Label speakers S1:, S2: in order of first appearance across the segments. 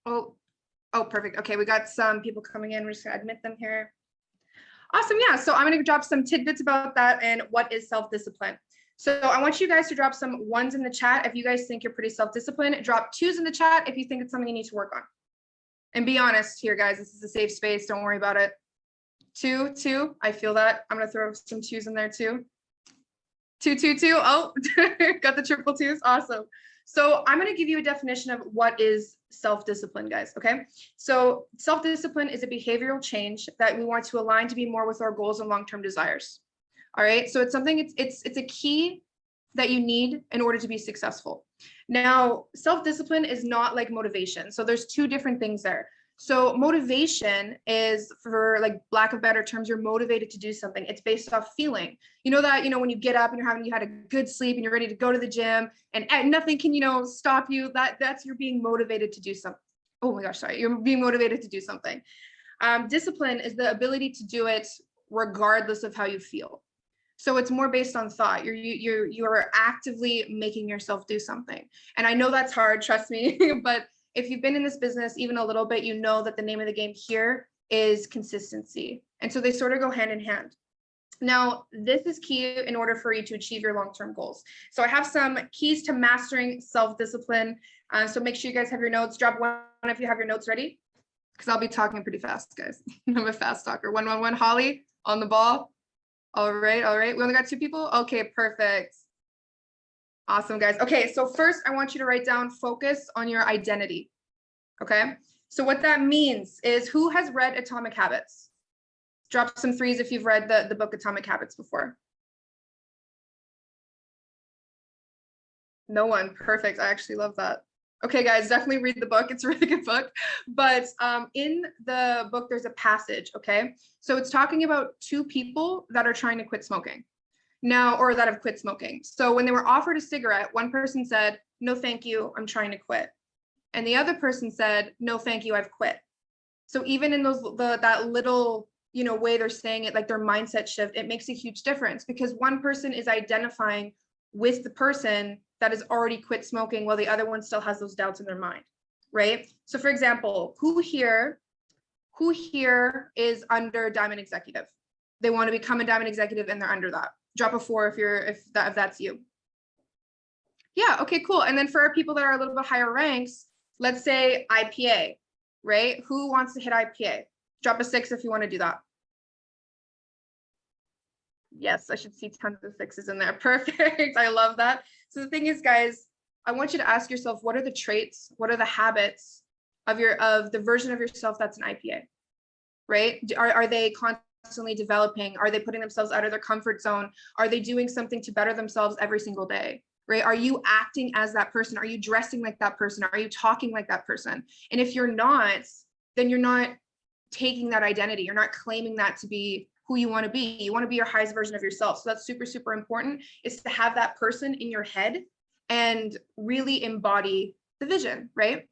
S1: Oh, oh, perfect. Okay, we got some people coming in. We're just gonna admit them here. Awesome, yeah. So I'm gonna drop some tidbits about that and what is self-discipline. So I want you guys to drop some ones in the chat if you guys think you're pretty self-disciplined. Drop twos in the chat if you think it's something you need to work on. And be honest here, guys. This is a safe space. Don't worry about it. Two. I feel that. I'm gonna throw some twos in there too. Two. Oh, got the triple twos. Awesome. So I'm going to give you a definition of what is self-discipline, guys. Okay. So self-discipline is a behavioral change that we want to align to be more with our goals and long-term desires. All right. So it's something, it's a key that you need in order to be successful. Now, self-discipline is not like motivation. So there's two different things there. So motivation is, for like lack of better terms, you're motivated to do something. It's based off feeling. You know that, when you get up and you had a good sleep and you're ready to go to the gym and nothing can, stop you. That's you're being motivated to do something. Oh my gosh, sorry. You're being motivated to do something. Discipline is the ability to do it regardless of how you feel. So it's more based on thought. You're actively making yourself do something. And I know that's hard, trust me, but if you've been in this business even a little bit, you know that the name of the game here is consistency. And so they sort of go hand in hand. Now, this is key in order for you to achieve your long-term goals. So I have some keys to mastering self-discipline. So make sure you guys have your notes. Drop one if you have your notes ready, because I'll be talking pretty fast, guys. I'm a fast talker. 111, Holly, on the ball. All right. We only got two people. Okay, perfect. Awesome, guys. Okay, so first I want you to write down focus on your identity. Okay, so what that means is, who has read Atomic Habits? Drop some threes if you've read the book Atomic Habits before. No one. Perfect. I actually love that. Okay, guys, definitely read the book. It's a really good book. But in the book, there's a passage, okay? So it's talking about two people that are trying to quit smoking. Now, or that have quit smoking. So when they were offered a cigarette, one person said, "No, thank you, I'm trying to quit." And the other person said, "No, thank you, I've quit." So even in that little, way they're saying it, like their mindset shift, it makes a huge difference, because one person is identifying with the person that has already quit smoking while the other one still has those doubts in their mind, right? So for example, who here is under Diamond Executive? They want to become a Diamond Executive and they're under that. Drop a 4 if that's you. Yeah, okay, cool. And then for our people that are a little bit higher ranks, let's say IPA, right? Who wants to hit IPA? Drop a 6 if you want to do that. Yes, I should see tons of 6s in there. Perfect. I love that. So the thing is, guys, I want you to ask yourself, what are the traits, what are the habits of the version of yourself that's an IPA, right? Are they constantly developing? Are they putting themselves out of their comfort zone? Are they doing something to better themselves every single day? Right? Are you acting as that person? Are you dressing like that person? Are you talking like that person? And if you're not, then you're not taking that identity. You're not claiming that to be who you want to be. You want to be your highest version of yourself. So that's super, super important, is to have that person in your head and really embody the vision, right?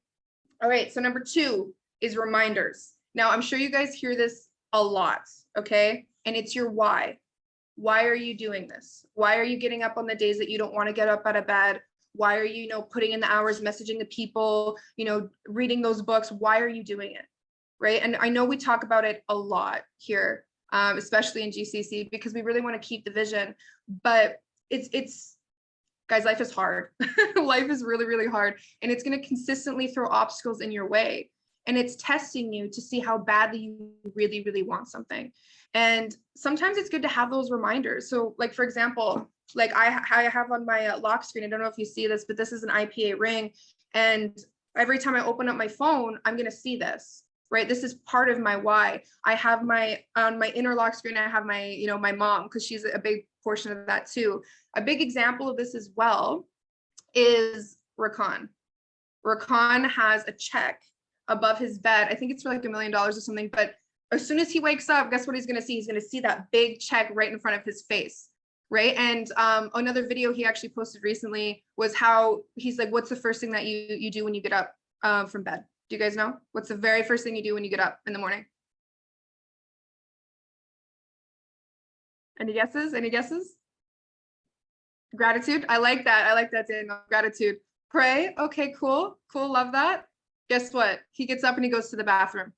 S1: All right. So number 2 is reminders. Now, I'm sure you guys hear this a lot, okay? And it's your why. Why are you doing this? Why are you getting up on the days that you don't want to get up out of bed? Why are you, putting in the hours, messaging the people, reading those books? Why are you doing it? Right? And I know we talk about it a lot here, especially in GCC, because we really want to keep the vision. But it's guys, life is hard. Life is really, really hard. And it's going to consistently throw obstacles in your way. And it's testing you to see how badly you really, really want something. And sometimes it's good to have those reminders. So like, for example, like I have on my lock screen, I don't know if you see this, but this is an IPA ring. And every time I open up my phone, I'm going to see this, right? This is part of my why. I have on my inner lock screen, I have my, my mom, because she's a big portion of that too. A big example of this as well is Rakan. Rakan has a check above his bed. I think it's for like $1 million or something, but as soon as he wakes up, guess what he's going to see? He's going to see that big check right in front of his face, right? And another video he actually posted recently was how he's like, what's the first thing that you do when you get up from bed? Do you guys know? What's the very first thing you do when you get up in the morning? Any guesses? Any guesses? Gratitude. I like that. I like that, Daniel. Gratitude. Pray. Okay, cool. Cool. Love that. Guess what? He gets up and he goes to the bathroom.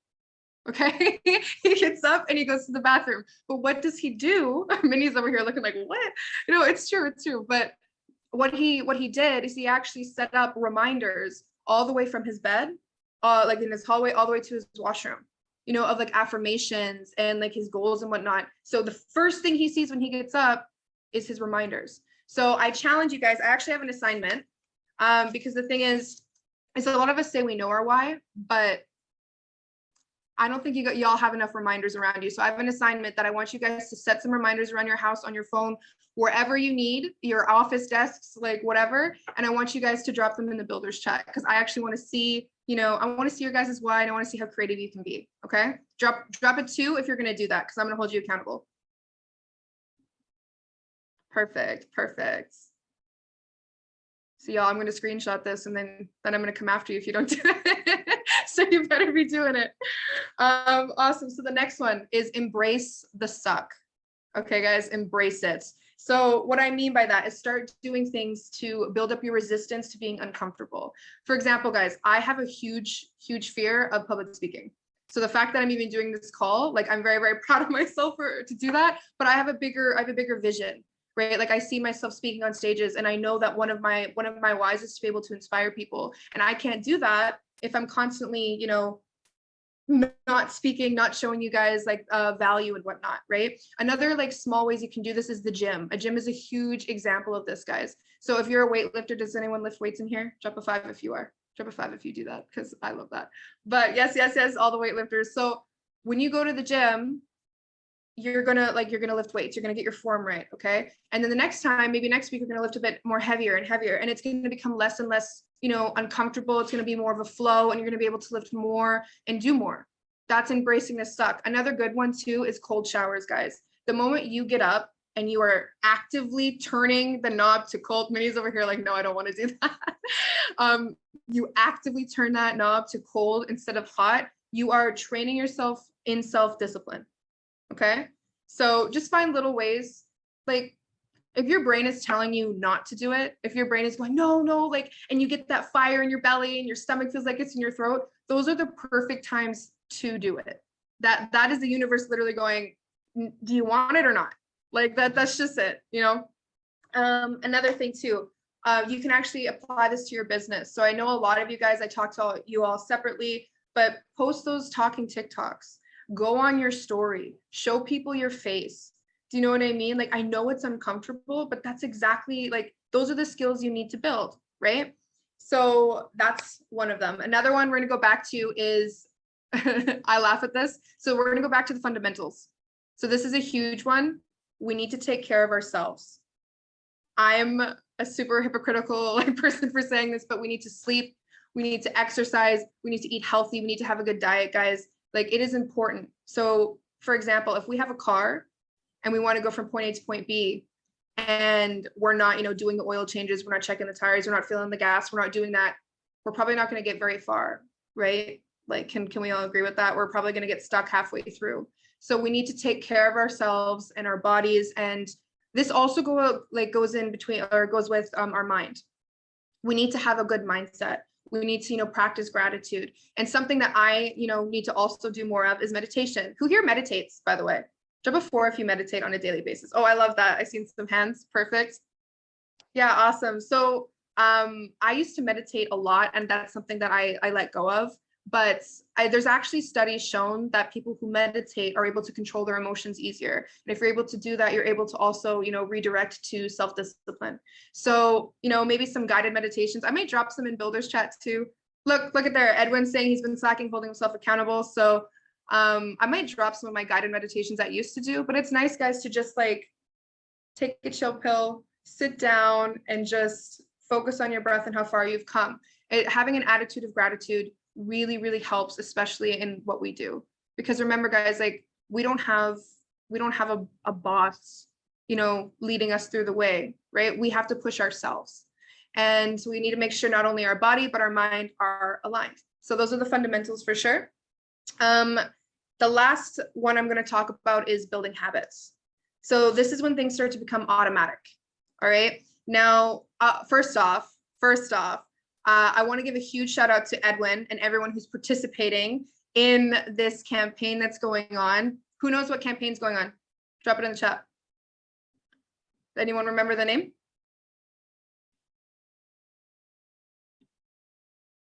S1: Okay. He gets up and he goes to the bathroom. But what does he do? Minnie's over here looking like, what? You know, it's true, it's true. But what he did is he actually set up reminders all the way from his bed, like in his hallway, all the way to his washroom, you know, of like affirmations and like his goals and whatnot. So the first thing he sees when he gets up is his reminders. So I challenge you guys. I actually have an assignment, because the thing is a lot of us say we know our why, but I don't think y'all have enough reminders around you. So I have an assignment that I want you guys to set some reminders around your house, on your phone, wherever you need, your office desks, like whatever. And I want you guys to drop them in the builder's chat, because I actually want to see, you know, I want to see your guys' why, and I want to see how creative you can be. Okay. Drop it too if you're going to do that, because I'm going to hold you accountable. Perfect. Perfect. So y'all, I'm going to screenshot this, and then I'm going to come after you if you don't do it. So you better be doing it. Awesome. So the next one is embrace the suck. Okay, guys, embrace it. So what I mean by that is start doing things to build up your resistance to being uncomfortable. For example, guys, I have a huge fear of public speaking. So the fact that I'm even doing this call, like I'm very, very proud of myself to do that, but I have a bigger vision, right? Like I see myself speaking on stages, and I know that one of my whys is to be able to inspire people. And I can't do that if I'm constantly, you know, not speaking, not showing you guys like value and whatnot, right? Another like small ways you can do this is the gym. A gym is a huge example of this, guys. So if you're a weightlifter, does anyone lift weights in here? Drop a 5 if you are. Drop a 5 if you do that, because I love that. But yes, all the weightlifters. So when you go to the gym, you're gonna lift weights, you're gonna get your form right, okay? And then the next time, maybe next week, you're gonna lift a bit more heavier and heavier, and it's gonna become less and less, you know, uncomfortable. It's gonna be more of a flow, and you're gonna be able to lift more and do more. That's embracing the suck. Another good one too is cold showers, guys. The moment you get up and you are actively turning the knob to cold, Minnie's over here like, no, I don't want to do that. You actively turn that knob to cold instead of hot. You are training yourself in self-discipline. Okay. So just find little ways, like if your brain is telling you not to do it, if your brain is going, no, like, and you get that fire in your belly and your stomach feels like it's in your throat, those are the perfect times to do it. That is the universe literally going, do you want it or not? Like that's just it, you know? Another thing too, you can actually apply this to your business. So I know a lot of you guys, I talk to you all separately, but post those talking TikToks. Go on your story, show people your face. Do you know what I mean? Like, I know it's uncomfortable, but that's exactly like, those are the skills you need to build, right? So that's one of them. Another one we're going to go back to is, I laugh at this. So we're going to go back to the fundamentals. So this is a huge one. We need to take care of ourselves. I'm a super hypocritical person for saying this, but we need to sleep. We need to exercise. We need to eat healthy. We need to have a good diet, guys. Like, it is important. So for example, if we have a car and we want to go from point A to point B, and we're not, you know, doing the oil changes, we're not checking the tires, we're not filling the gas, we're not doing that, we're probably not going to get very far, right? Like, can we all agree with that? We're probably going to get stuck halfway through. So we need to take care of ourselves and our bodies. And this also goes in between, or goes with our mind. We need to have a good mindset. We need to, you know, practice gratitude. And something that I, you know, need to also do more of is meditation. Who here meditates, by the way? Drop a 4 if you meditate on a daily basis. Oh, I love that. I've seen some hands. Perfect. Yeah, awesome. So I used to meditate a lot, and that's something that I let go of. But there's actually studies shown that people who meditate are able to control their emotions easier. And if you're able to do that, you're able to also, you know, redirect to self-discipline. So, you know, maybe some guided meditations. I might drop some in builders chat too. Look at there. Edwin's saying he's been slacking, holding himself accountable. So I might drop some of my guided meditations I used to do, but it's nice, guys, to just like take a chill pill, sit down, and just focus on your breath and how far you've come. Having an attitude of gratitude really, really helps, especially in what we do. Because remember, guys, like we don't have a boss, you know, leading us through the way, right? We have to push ourselves. And we need to make sure not only our body, but our mind are aligned. So those are the fundamentals for sure. The last one I'm going to talk about is building habits. So this is when things start to become automatic. All right. Now, first off, I want to give a huge shout out to Edwin and everyone who's participating in this campaign that's going on. Who knows what campaign's going on? Drop it in the chat. Anyone remember the name?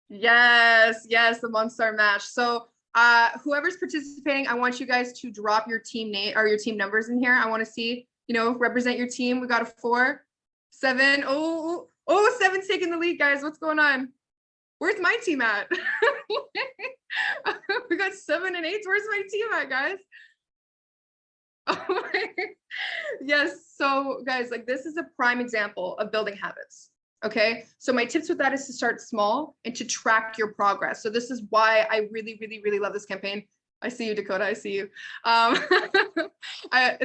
S1: Yes, the Monster Mash. So whoever's participating, I want you guys to drop your team name or your team numbers in here. I want to see, represent your team. We got a 4, 7. Oh, 7's taking the lead, guys. What's going on? Where's my team at? We got 7 and 8. Where's my team at, guys? Oh my. Yes. So guys, like this is a prime example of building habits. Okay. So my tips with that is to start small and to track your progress. So this is why I really, really, really love this campaign. I see you, Dakota. I see you.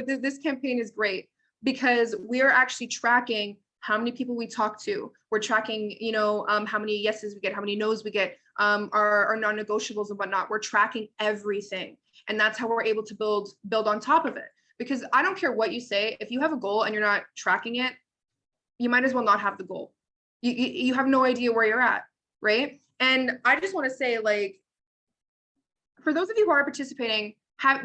S1: This campaign is great because we're actually tracking how many people we talk to. We're tracking, how many yeses we get, how many no's we get, our non-negotiables and whatnot. We're tracking everything. And that's how we're able to build on top of it. Because I don't care what you say, if you have a goal and you're not tracking it, you might as well not have the goal. You have no idea where you're at, right? And I just want to say, like, for those of you who are participating,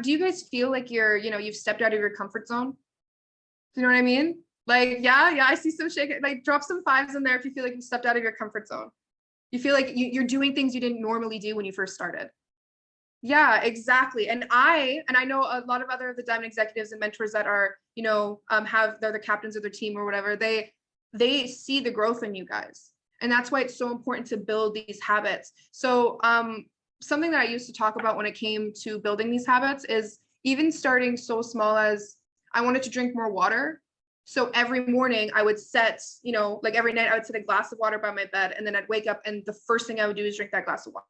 S1: do you guys feel like you've stepped out of your comfort zone? Do you know what I mean? Like, yeah, I see some shake. Like, drop some 5s in there if you feel like you stepped out of your comfort zone. You feel like you're doing things you didn't normally do when you first started. Yeah, exactly. And I know a lot of other of the Diamond executives and mentors that are, they're the captains of their team or whatever. They see the growth in you guys. And that's why it's so important to build these habits. So something that I used to talk about when it came to building these habits is even starting so small as I wanted to drink more water. So every morning I would set, like every night I would set a glass of water by my bed, and then I'd wake up and the first thing I would do is drink that glass of water.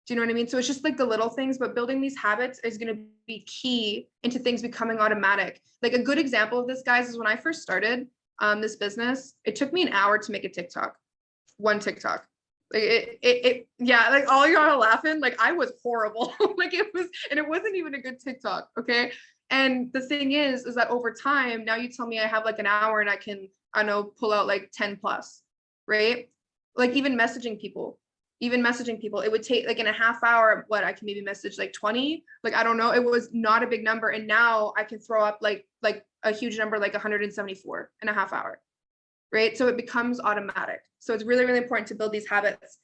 S1: Do you know what I mean? So it's just like the little things, but building these habits is going to be key into things becoming automatic. Like a good example of this, guys, is when I first started this business, it took me an hour to make a TikTok, one TikTok. Like yeah, like all y'all are laughing. Like I was horrible. Like it wasn't even a good TikTok. Okay. And the thing is that over time, now you tell me I have like an hour and I can, pull out like 10 plus, right? Like even messaging people, it would take like in a half hour, I can maybe message like 20, like, I don't know. It was not a big number. And now I can throw up like a huge number, like 174 in a half hour, right? So it becomes automatic. So it's really, really important to build these habits.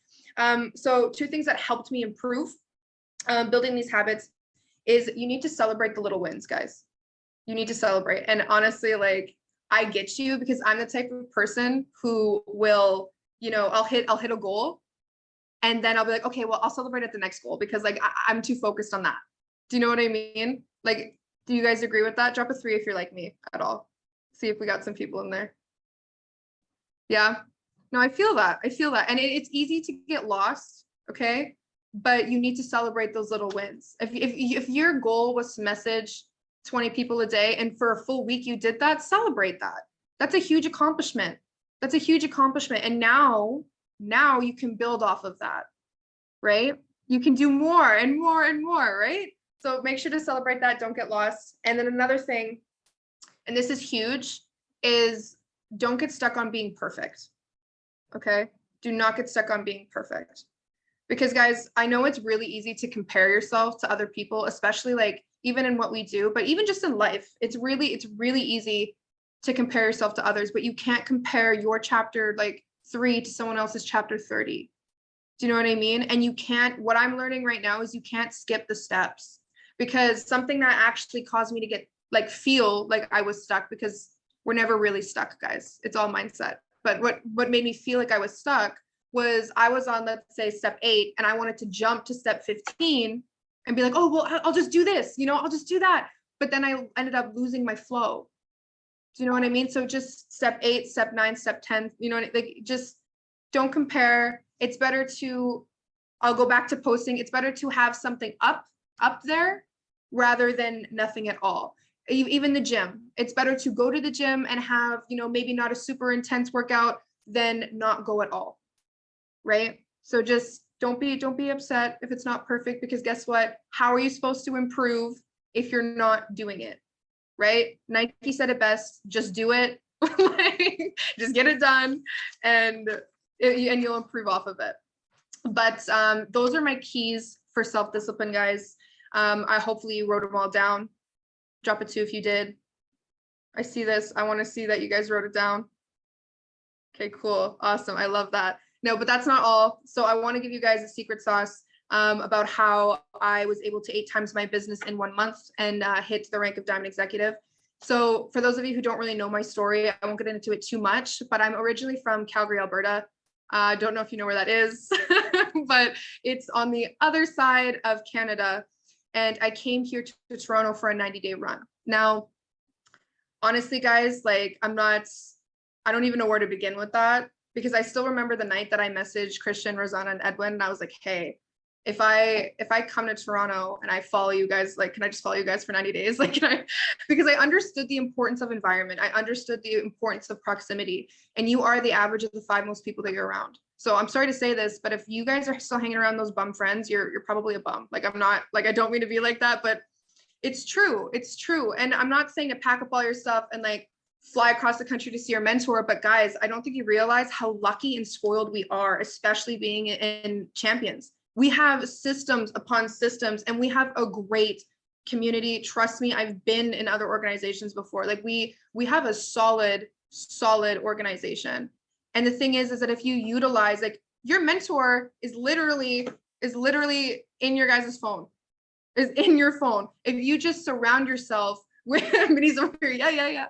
S1: So 2 things that helped me improve building these habits is you need to celebrate the little wins, guys. You need to celebrate. And honestly, like I get you because I'm the type of person who will, I'll hit a goal. And then I'll be like, okay, well, I'll celebrate at the next goal because like I'm too focused on that. Do you know what I mean? Like, do you guys agree with that? Drop a 3 if you're like me at all. See if we got some people in there. Yeah. No, I feel that. And it's easy to get lost. Okay. But you need to celebrate those little wins. If your goal was to message 20 people a day and for a full week you did that, celebrate that. That's a huge accomplishment. And now you can build off of that, right? You can do more and more and more, right? So make sure to celebrate that. Don't get lost. And then another thing, and this is huge, is don't get stuck on being perfect. Okay? Do not get stuck on being perfect. Because guys, I know it's really easy to compare yourself to other people, especially like even in what we do, but even just in life, it's really easy to compare yourself to others, but you can't compare your chapter like 3 to someone else's chapter 30. Do you know what I mean? And what I'm learning right now is you can't skip the steps, because something that actually caused me to get feel like I was stuck, because we're never really stuck, guys. It's all mindset. But what made me feel like I was stuck was I was on, let's say, step 8, and I wanted to jump to step 15 and be like, oh, well, I'll just do this, I'll just do that. But then I ended up losing my flow. Do you know what I mean? So just step 8, step 9, step 10, like just don't compare. It's better I'll go back to posting. It's better to have something up there rather than nothing at all. Even the gym, it's better to go to the gym and have, maybe not a super intense workout than not go at all. Right? So just don't be upset if it's not perfect, because guess what? How are you supposed to improve if you're not doing it? Right? Nike said it best, just do it. Just get it done. And and you'll improve off of it. But those are my keys for self-discipline, guys. I hopefully you wrote them all down. Drop a 2 if you did. I see this. I want to see that you guys wrote it down. Okay, cool. Awesome. I love that. No, but that's not all. So I want to give you guys a secret sauce about how I was able to 8 times my business in 1 month and hit the rank of Diamond Executive. So for those of you who don't really know my story, I won't get into it too much, but I'm originally from Calgary, Alberta. I don't know if you know where that is, but it's on the other side of Canada. And I came here to Toronto for a 90-day run. Now, honestly, guys, like I don't even know where to begin with that, because I still remember the night that I messaged Christian, Rosanna, and Edwin, and I was like, hey, if I come to Toronto and I follow you guys, like, can I just follow you guys for 90 days? Like, because I understood the importance of environment. I understood the importance of proximity, and you are the average of the 5 most people that you're around. So I'm sorry to say this, but if you guys are still hanging around those bum friends, you're probably a bum. Like, I'm not, like, I don't mean to be like that, but it's true. It's true. And I'm not saying to pack up all your stuff and like fly across the country to see your mentor, but guys, I don't think you realize how lucky and spoiled we are, especially being in Champions. We have systems upon systems, and we have a great community. Trust me, I've been in other organizations before. Like we have a solid organization. And the thing is that if you utilize, like, your mentor is literally in your guys' phone, is in your phone. If you just surround yourself with, Minnie's over here, yeah.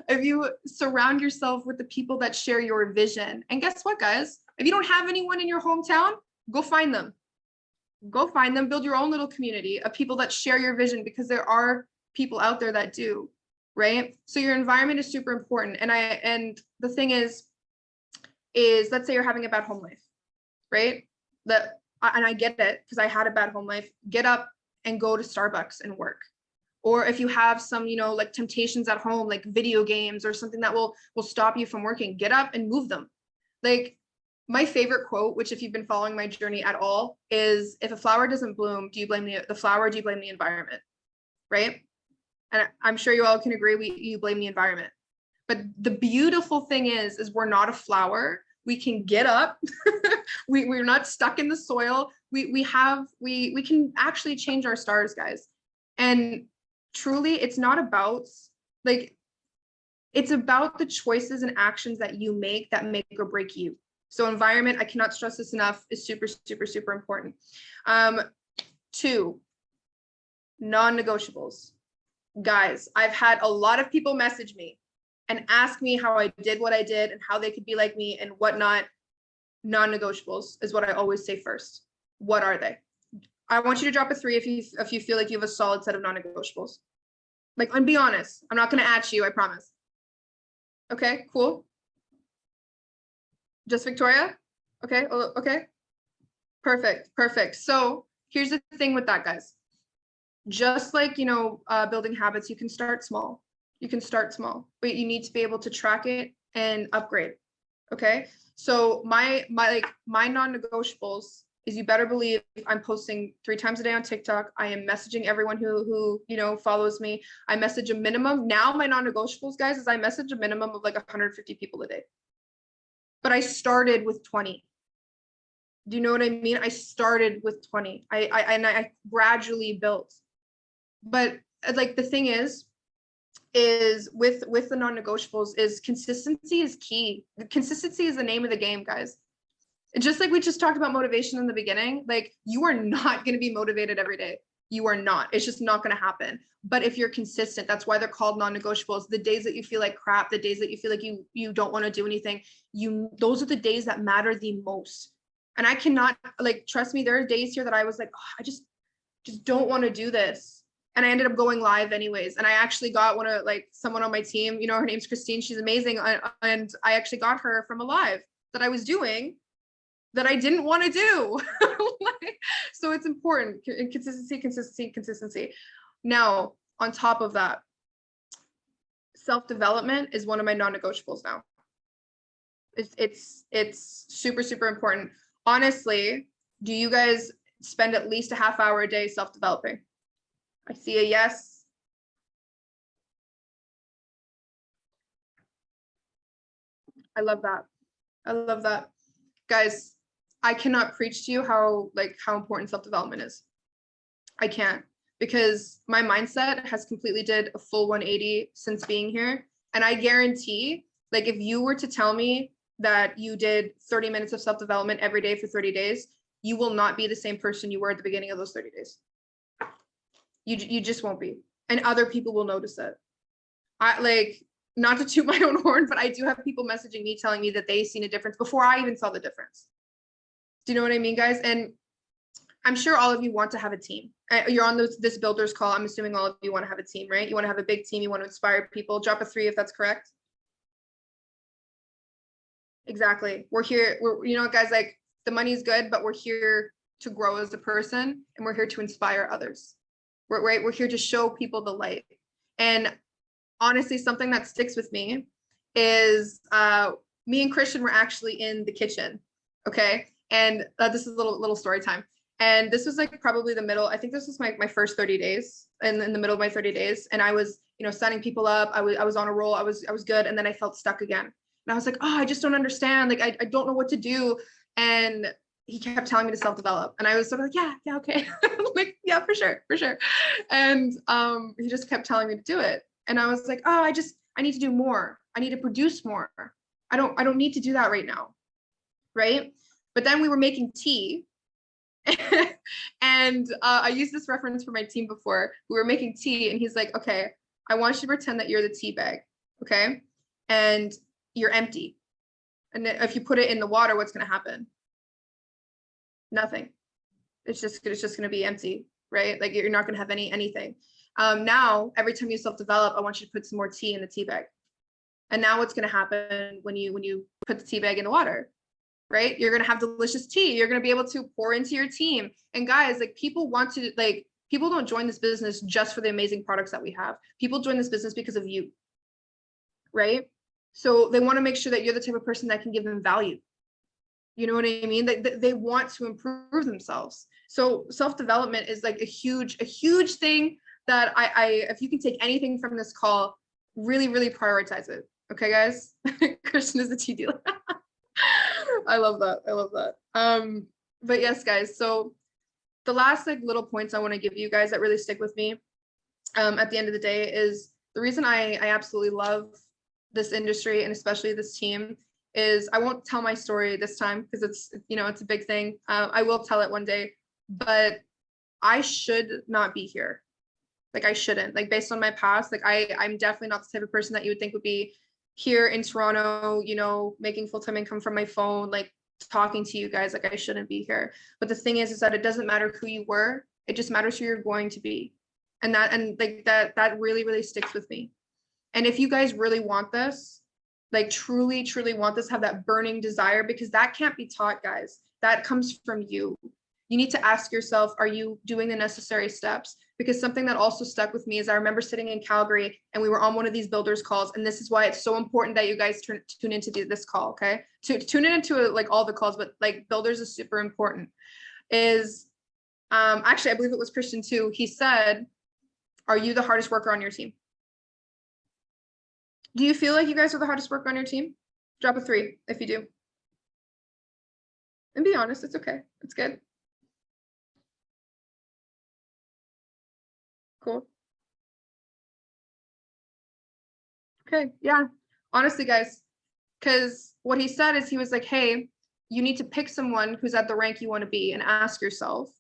S1: If you surround yourself with the people that share your vision, and guess what, guys? If you don't have anyone in your hometown, go find them. Go find them, build your own little community of people that share your vision, because there are people out there that do, right? So your environment is super important. And the thing is let's say you're having a bad home life, right? And I get it, because I had a bad home life. Get up and go to Starbucks and work. Or if you have some, like temptations at home, like video games or something that will stop you from working, get up and move them. Like, my favorite quote, which if you've been following my journey at all, is, if a flower doesn't bloom, do you blame the flower? Do you blame the environment? Right? And I'm sure you all can agree, you blame the environment. But the beautiful thing is we're not a flower. We can get up. We're not stuck in the soil. We can actually change our stars, guys. And truly, it's not about, like, it's about the choices and actions that you make that make or break you. So environment, I cannot stress this enough, is super, super, super important. 2, non-negotiables. Guys, I've had a lot of people message me and ask me how I did what I did and how they could be like me and whatnot. Non-negotiables is what I always say first. What are they? I want you to drop a 3 if you feel like you have a solid set of non-negotiables. Like, and be honest. I'm not going to at you, I promise. Okay, cool. Just Victoria? Okay, okay. Perfect. So here's the thing with that, guys. Just like, building habits, you can start small. But you need to be able to track it and upgrade. Okay. So my non-negotiables is, you better believe I'm posting 3 times a day on TikTok. I am messaging everyone who follows me. I message a minimum. Now my non-negotiables, guys, is I message a minimum of like 150 people a day. But I started with 20. Do you know what I mean? I started with 20. I gradually built. But like, the thing is with the non-negotiables is consistency is key. Consistency is the name of the game, guys. Just like we just talked about motivation in the beginning, like, you are not going to be motivated every day. You are not. It's just not going to happen. But if you're consistent, that's why they're called non-negotiables. The days that you feel like crap, the days that you feel like you don't want to do anything, those are the days that matter the most. And I cannot, like, trust me, there are days here that I was like, oh, I just don't want to do this. And I ended up going live anyways. And I actually got someone on my team, her name's Christine. She's amazing. And I actually got her from a live that I was doing that I didn't want to do. So it's important. Consistency. Now, on top of that, self-development is one of my non-negotiables now. It's super, super important. Honestly, do you guys spend at least a half hour a day self-developing? I see a yes. I love that. Guys, I cannot preach to you how important self-development is. I can't, because my mindset has completely did a full 180 since being here. And I guarantee, like, if you were to tell me that you did 30 minutes of self-development every day for 30 days, you will not be the same person you were at the beginning of those 30 days. You just won't be. And other people will notice it. I like, not to toot my own horn, but I do have people messaging me telling me that they've seen a difference before I even saw the difference. Do you know what I mean, guys? And I'm sure all of you want to have a team. You're on this builders call. I'm assuming all of you want to have a team, right? You want to have a big team. You want to inspire people. Drop a 3 if that's correct. Exactly. We're here. You know, guys, like, the money's good, but we're here to grow as a person, and we're here to inspire others. We're here to show people the light. And honestly, something that sticks with me is me and Christian were actually in the kitchen. Okay. And this is a little story time. And this was like probably the middle. I think this was my first 30 days, and in the middle of my 30 days. And I was, you know, signing people up. I was on a roll. I was good. And then I felt stuck again. And I was like, oh, I just don't understand. Like, I don't know what to do. And he kept telling me to self-develop. And I was sort of like, yeah, okay. Like, yeah, for sure. And he just kept telling me to do it. And I was like, oh, I need to do more. I need to produce more. I don't need to do that right now. Right. But then we were making tea. And I used this reference for my team before. We were making tea, and he's like, okay, I want you to pretend that you're the tea bag. Okay. And you're empty. And if you put it in the water, what's going to happen? Nothing. It's just going to be empty, right? Like, you're not going to have anything. Now, every time you self-develop, I want you to put some more tea in the tea bag. And now what's going to happen when you put the tea bag in the water, right? You're going to have delicious tea. You're going to be able to pour into your team. And guys, like, people don't join this business just for the amazing products that we have. People join this business because of you, right? So they want to make sure that you're the type of person that can give them value. You know what I mean? They want to improve themselves. So self-development is like a huge thing that I if you can take anything from this call, really, really prioritize it. Okay, guys? Christian is the tea dealer. I love that. But yes, guys. So the last little points I want to give you guys that really stick with me at the end of the day is the reason I absolutely love this industry, and especially this team, is I won't tell my story this time because it's a big thing. I will tell it one day, but I should not be here. Like, I shouldn't, like, based on my past, like, I'm definitely not the type of person that you would think would be here in Toronto, you know, making full-time income from my phone, like, talking to you guys. Like, I shouldn't be here. But the thing is that it doesn't matter who you were. It just matters who you're going to be. And that really, really sticks with me. And if you guys really want this, like, truly want this, have that burning desire, because that can't be taught, guys. That comes from you. You need to ask yourself, are you doing the necessary steps? Because something that also stuck with me is I remember sitting in Calgary and we were on one of these builders calls. And this is why it's so important that you guys tune into this call, okay? Tune into like all the calls, but like builders is super important. Actually, I believe it was Christian too. He said, are you the hardest worker on your team? Do you feel like you guys are the hardest worker on your team? Drop a 3 if you do. And be honest, it's okay. It's good. Cool. Okay, yeah. Honestly, guys, because what he said is he was like, hey, you need to pick someone who's at the rank you want to be and ask yourself,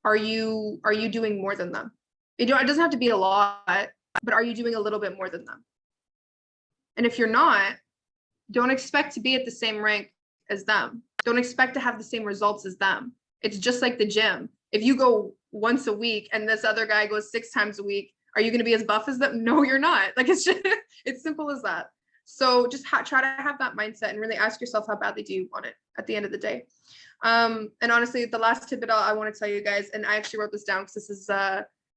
S1: are you doing more than them? It doesn't have to be a lot, but are you doing a little bit more than them? And if you're not, don't expect to be at the same rank as them. Don't expect to have the same results as them. It's just like the gym. If you go once a week and this other guy goes 6 times a week, are you going to be as buff as them? No, you're not. Like, it's just, it's simple as that. So just try to have that mindset and really ask yourself, how badly do you want it at the end of the day? And honestly, the last tidbit I want to tell you guys, and I actually wrote this down because this is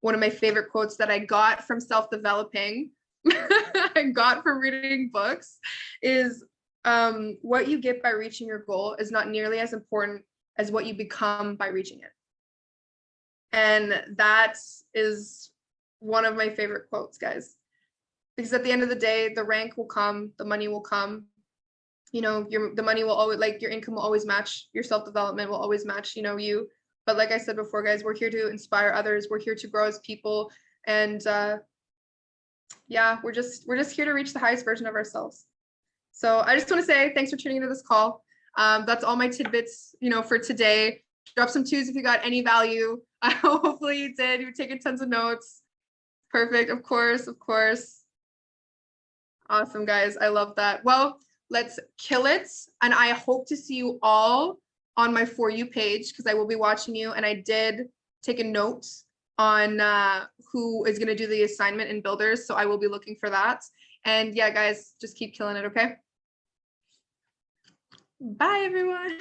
S1: one of my favorite quotes that I got from self-developing. I got from reading books, is what you get by reaching your goal is not nearly as important as what you become by reaching it. And that is one of my favorite quotes, guys, because at the end of the day, the rank will come, the money will come, you know, the money will always, like, your income will always match, your self-development will always match, you know, you. But like I said before, guys, we're here to inspire others. We're here to grow as people. And yeah, we're just here to reach the highest version of ourselves. So I just want to say thanks for tuning into this call. That's all my tidbits, you know, for today. Drop some twos if you got any value. Hopefully you did. You've taken tons of notes. Perfect. Of course, of course. Awesome, guys. I love that. Well, let's kill it. And I hope to see you all on my For You page, because I will be watching you. And I did take a note on who is going to do the assignment in Builders. So I will be looking for that. And yeah, guys, just keep killing it, okay? Bye, everyone.